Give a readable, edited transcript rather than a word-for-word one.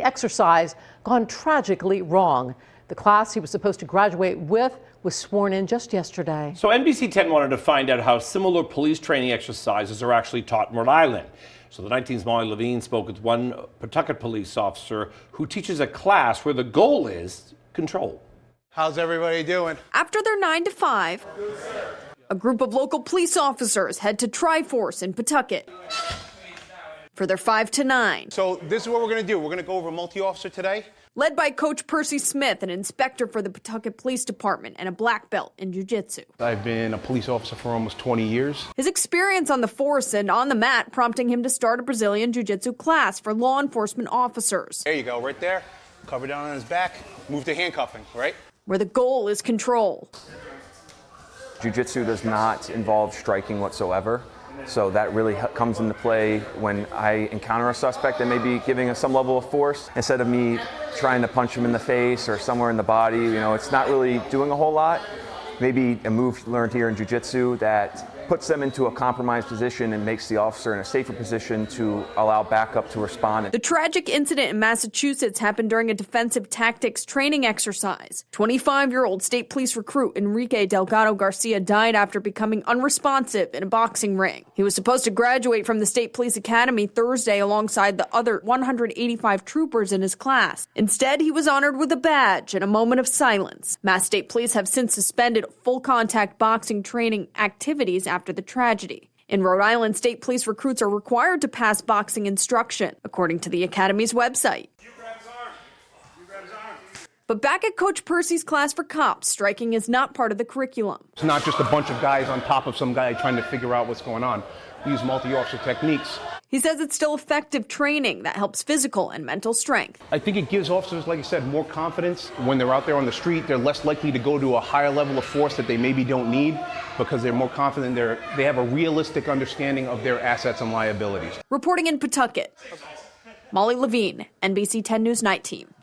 exercise gone tragically wrong. The class he was supposed to graduate with was sworn in just yesterday. So NBC 10 wanted to find out how similar police training exercises are actually taught in Rhode Island. So the 19's Molly Levine spoke with one Pawtucket police officer who teaches a class where the goal is control. How's everybody doing? After their 9 to 5, a group of local police officers head to Triforce in Pawtucket for their 5 to 9. So this is what we're going to do. We're going to go over multi-officer today. Led by Coach Percy Smith, an inspector for the Pawtucket Police Department and a black belt in Jiu-Jitsu. I've been a police officer for almost 20 years. His experience on the force and on the mat prompting him to start a Brazilian Jiu-Jitsu class for law enforcement officers. There you go, right there. Cover down on his back. Move to handcuffing, right? Where the goal is control. Jiu-Jitsu does not involve striking whatsoever. So that really comes into play when I encounter a suspect that may be giving us some level of force. Instead of me trying to punch him in the face or somewhere in the body, it's not really doing a whole lot. Maybe a move learned here in Jiu-Jitsu that puts them into a compromised position and makes the officer in a safer position to allow backup to respond. The tragic incident in Massachusetts happened during a defensive tactics training exercise. 25-year-old state police recruit Enrique Delgado Garcia died after becoming unresponsive in a boxing ring. He was supposed to graduate from the State Police Academy Thursday alongside the other 185 troopers in his class. Instead, he was honored with a badge and a moment of silence. Mass State Police have since suspended full contact boxing training activities after the tragedy. In Rhode Island, state police recruits are required to pass boxing instruction, according to the Academy's website. But back at Coach Percy's class for cops, striking is not part of the curriculum. It's not just a bunch of guys on top of some guy trying to figure out what's going on. We use multi-officer techniques. He says it's still effective training that helps physical and mental strength. I think it gives officers, like I said, more confidence. When they're out there on the street, they're less likely to go to a higher level of force that they maybe don't need because they're more confident. They have a realistic understanding of their assets and liabilities. Reporting in Pawtucket, Molly Levine, NBC 10 News Night Team.